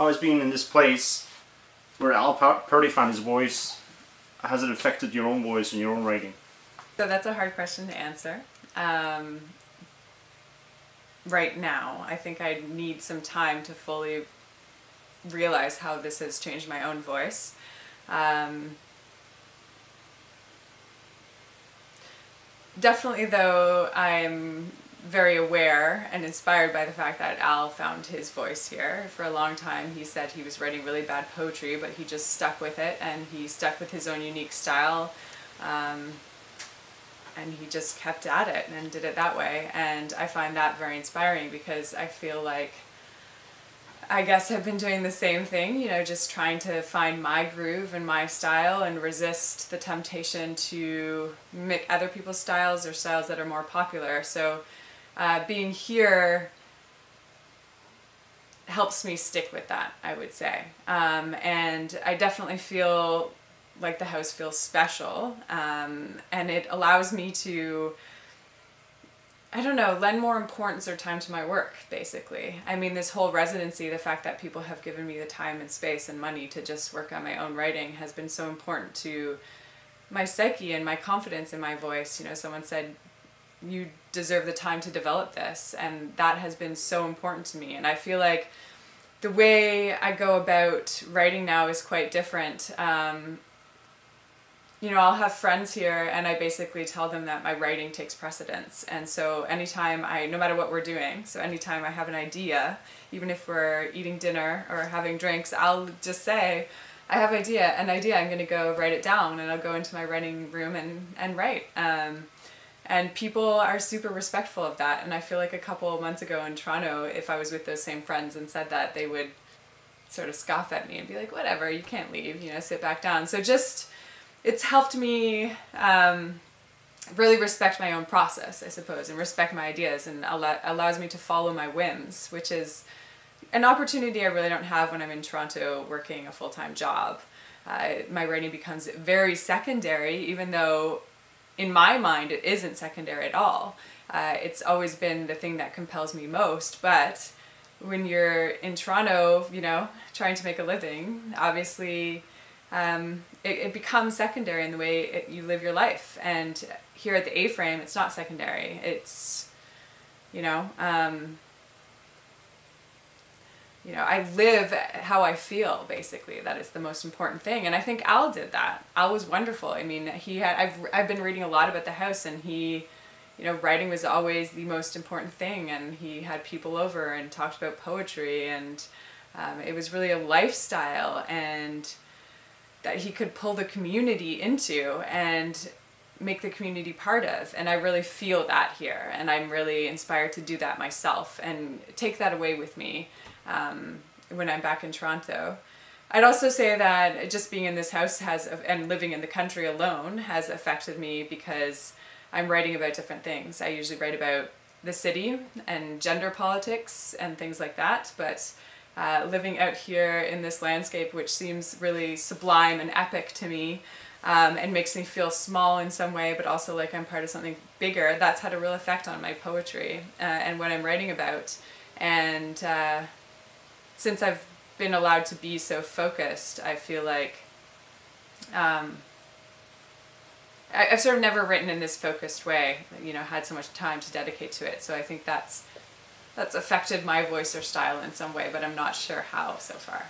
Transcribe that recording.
How has being in this place where Al Purdy found his voice, has it affected your own voice and your own writing? So that's a hard question to answer. Right now, I think I need some time to fully realize how this has changed my own voice. Definitely though, I'm very aware and inspired by the fact that Al found his voice here. For a long time he said he was writing really bad poetry, but he just stuck with it, and he stuck with his own unique style, and he just kept at it and did it that way. And I find that very inspiring, because I feel like I guess I've been doing the same thing, you know, just trying to find my groove and my style and resist the temptation to mimic other people's styles or styles that are more popular. So being here helps me stick with that, I would say. And I definitely feel like the house feels special, and it allows me to, I don't know, lend more importance or time to my work, basically. I mean, this whole residency, the fact that people have given me the time and space and money to just work on my own writing has been so important to my psyche and my confidence in my voice. You know, someone said, you deserve the time to develop this, and that has been so important to me. And I feel like the way I go about writing now is quite different. You know, I'll have friends here and I basically tell them that my writing takes precedence. And so anytime no matter what we're doing, so anytime I have an idea, even if we're eating dinner or having drinks, I'll just say, I have an idea, I'm going to go write it down, and I'll go into my writing room and write. And people are super respectful of that. And I feel like a couple of months ago in Toronto, if I was with those same friends and said that, they would sort of scoff at me and be like, whatever, you can't leave, you know, sit back down. So just, it's helped me really respect my own process, I suppose, and respect my ideas, and allows me to follow my whims, which is an opportunity I really don't have when I'm in Toronto working a full-time job. My writing becomes very secondary, even though in my mind it isn't secondary at all. It's always been the thing that compels me most, but when you're in Toronto, you know, trying to make a living, obviously it becomes secondary in the way you live your life. And here at the A-Frame, it's not secondary. It's, you know, I live how I feel, basically. That is the most important thing. And I think Al did that. Al was wonderful. I mean, I've been reading a lot about the house, and he, you know, writing was always the most important thing. And he had people over and talked about poetry, and it was really a lifestyle, and that he could pull the community into and make the community part of. And I really feel that here, and I'm really inspired to do that myself and take that away with me when I'm back in Toronto. I'd also say that just being in this house and living in the country alone has affected me, because I'm writing about different things. I usually write about the city and gender politics and things like that, but living out here in this landscape, which seems really sublime and epic to me, and makes me feel small in some way, but also like I'm part of something bigger, that's had a real effect on my poetry and what I'm writing about. And since I've been allowed to be so focused, I feel like I've sort of never written in this focused way, you know, had so much time to dedicate to it. So I think that's affected my voice or style in some way, but I'm not sure how so far.